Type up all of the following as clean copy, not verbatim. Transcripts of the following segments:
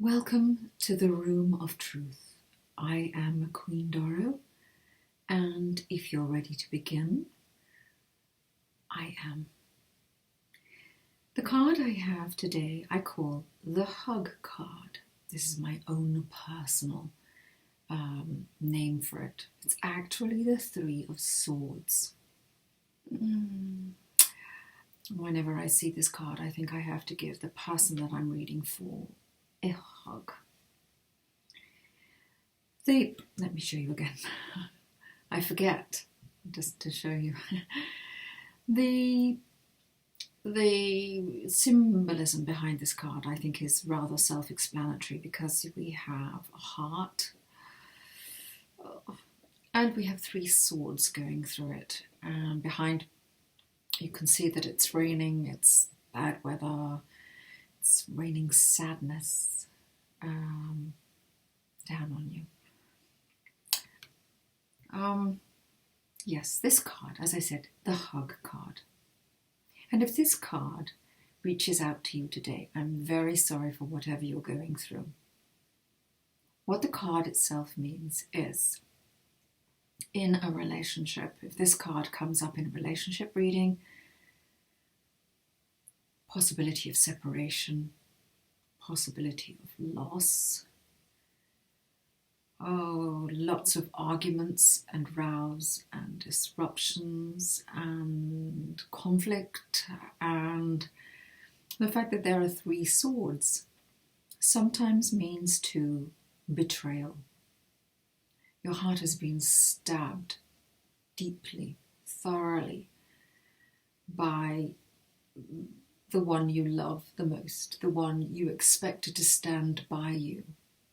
Welcome to the Room of Truth. I am Queen Doro, and if you're ready to begin, I am. The card I have today I call the Hug card. This is my own personal name for it. It's actually the Three of Swords. Whenever I see this card, I think I have to give the person that I'm reading for a hug. Let me show you again. I forget, just to show you. The symbolism behind this card, I think, is rather self-explanatory because we have a heart and we have three swords going through it. And behind, you can see that it's raining, it's bad weather, it's raining sadness down on you. Yes, this card, as I said, the Hug card. And if this card reaches out to you today, I'm very sorry for whatever you're going through. What the card itself means is, in a relationship, if this card comes up in a relationship reading, possibility of separation, possibility of loss, lots of arguments and rows and disruptions and conflict, and the fact that there are three swords sometimes means to betrayal. Your heart has been stabbed deeply, thoroughly by the one you love the most, the one you expected to stand by you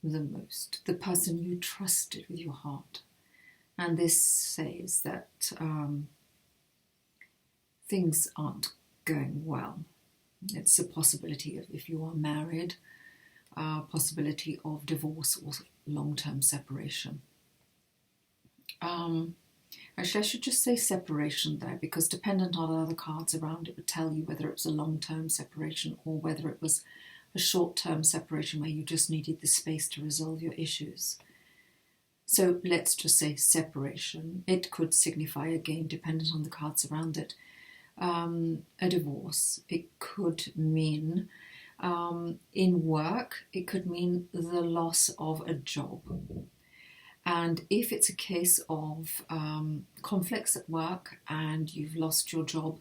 the most, the person you trusted with your heart. And this says that things aren't going well. It's a possibility of, if you are married, possibility of divorce or long-term separation. Actually, I should just say separation there, because dependent on other cards around, it would tell you whether it was a long-term separation or whether it was a short-term separation where you just needed the space to resolve your issues. So let's just say separation. It could signify, again, dependent on the cards around it, a divorce. It could mean, in work, it could mean the loss of a job. And if it's a case of conflicts at work and you've lost your job,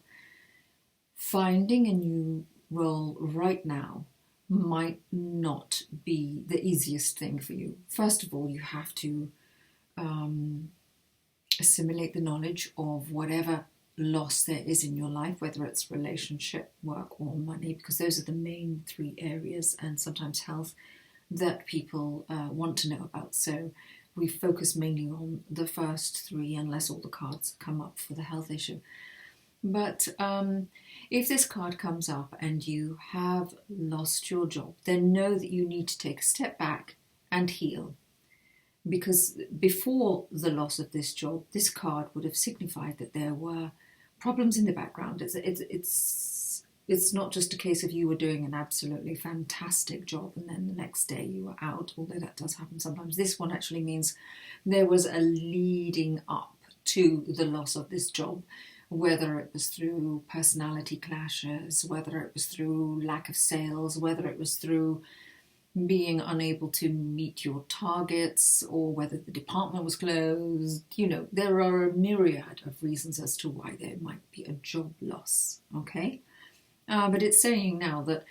finding a new role right now might not be the easiest thing for you. First of all, you have to assimilate the knowledge of whatever loss there is in your life, whether it's relationship, work, or money, because those are the main three areas, and sometimes health, that people want to know about. So we focus mainly on the first three, unless all the cards come up for the health issue. But if this card comes up and you have lost your job, then know that you need to take a step back and heal. Because before the loss of this job, this card would have signified that there were problems in the background. It's not just a case of you were doing an absolutely fantastic job and then the next day you were out, although that does happen sometimes. This one actually means there was a leading up to the loss of this job, whether it was through personality clashes, whether it was through lack of sales, whether it was through being unable to meet your targets, or whether the department was closed. You know, there are a myriad of reasons as to why there might be a job loss, okay? But it's saying now that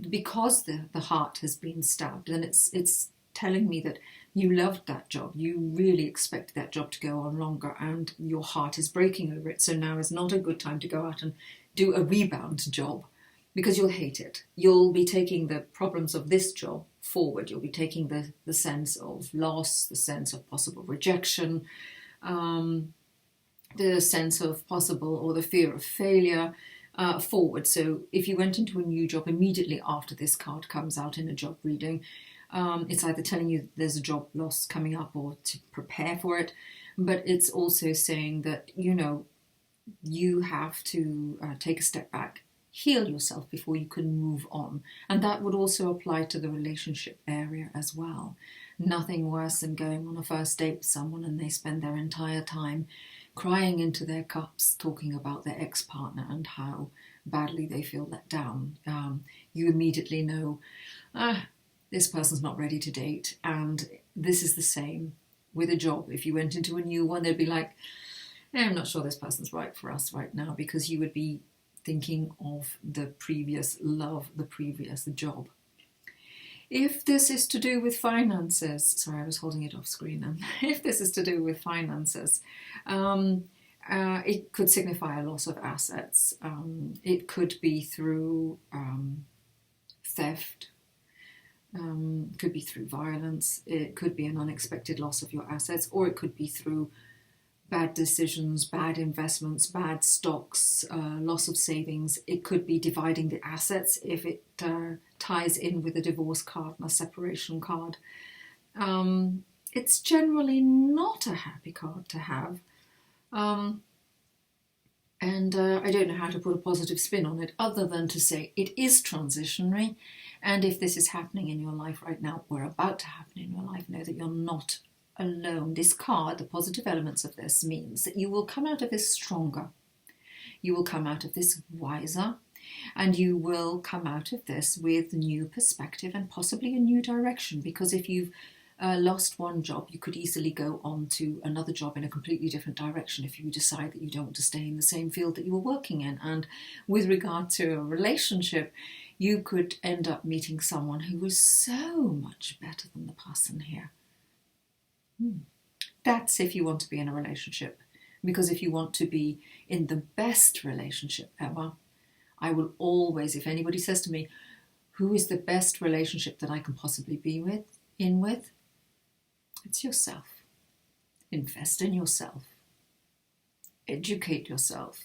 because the heart has been stabbed, and it's telling me that you loved that job, you really expected that job to go on longer, and your heart is breaking over it. So now is not a good time to go out and do a rebound job, because you'll hate it. You'll be taking the problems of this job forward. You'll be taking the sense of loss, the sense of possible rejection, the sense of possible, or the fear of failure, forward. So if you went into a new job immediately after this card comes out in a job reading, it's either telling you there's a job loss coming up or to prepare for it, but it's also saying that, you know, you have to take a step back, heal yourself before you can move on. And that would also apply to the relationship area as well. Nothing worse than going on a first date with someone and they spend their entire time crying into their cups, talking about their ex-partner and how badly they feel let down. You immediately know, this person's not ready to date. And this is the same with a job. If you went into a new one, they'd be like, I'm not sure this person's right for us right now, because you would be thinking of the previous love, the previous job. If this is to do with finances, sorry, I was holding it off screen. If this is to do with finances, it could signify a loss of assets. It could be through theft, could be through violence, it could be an unexpected loss of your assets, or it could be through bad decisions, bad investments, bad stocks, loss of savings. It could be dividing the assets if it ties in with a divorce card and a separation card. It's generally not a happy card to have. And I don't know how to put a positive spin on it other than to say it is transitionary. And if this is happening in your life right now, or about to happen in your life, know that you're not alone. This card, the positive elements of this, means that you will come out of this stronger. You will come out of this wiser, and you will come out of this with new perspective and possibly a new direction. Because if you've lost one job, you could easily go on to another job in a completely different direction if you decide that you don't want to stay in the same field that you were working in. And with regard to a relationship, you could end up meeting someone who was so much better than the person here. That's if you want to be in a relationship. Because if you want to be in the best relationship ever, I will always, if anybody says to me, who is the best relationship that I can possibly be in with? It's yourself. Invest in yourself. Educate yourself.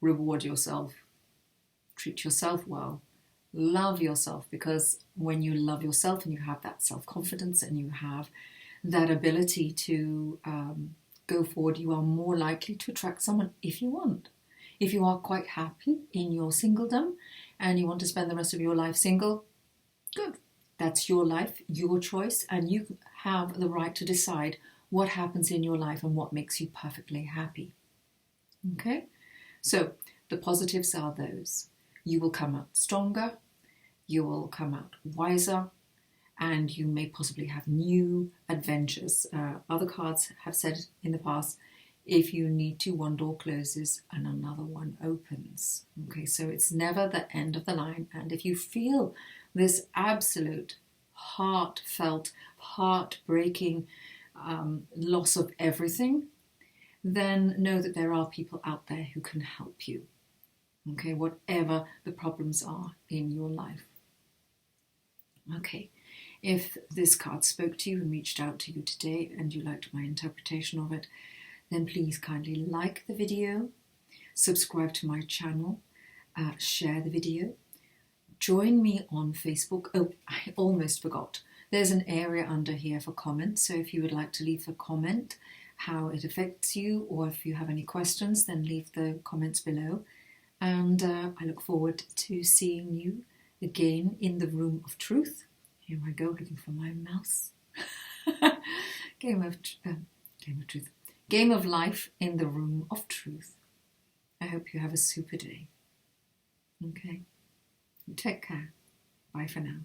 Reward yourself. Treat yourself well. Love yourself, because when you love yourself and you have that self-confidence and you have that ability to go forward, you are more likely to attract someone if you want. If you are quite happy in your singledom and you want to spend the rest of your life single, good. That's your life, your choice, and you have the right to decide what happens in your life and what makes you perfectly happy. Okay? So the positives are those. You will come out stronger, you will come out wiser, and you may possibly have new adventures. Other cards have said in the past, if you need to, one door closes and another one opens. Okay, so it's never the end of the line. And if you feel this absolute heartfelt, heartbreaking loss of everything, then know that there are people out there who can help you. Okay, whatever the problems are in your life. Okay, if this card spoke to you and reached out to you today and you liked my interpretation of it, then please kindly like the video, subscribe to my channel, share the video, join me on Facebook. Oh, I almost forgot. There's an area under here for comments, so if you would like to leave a comment, how it affects you, or if you have any questions, then leave the comments below. And I look forward to seeing you again in the room of truth. Here I go, looking for my mouse. Game of truth. Game of life in the room of truth. I hope you have a super day. Okay. Take care. Bye for now.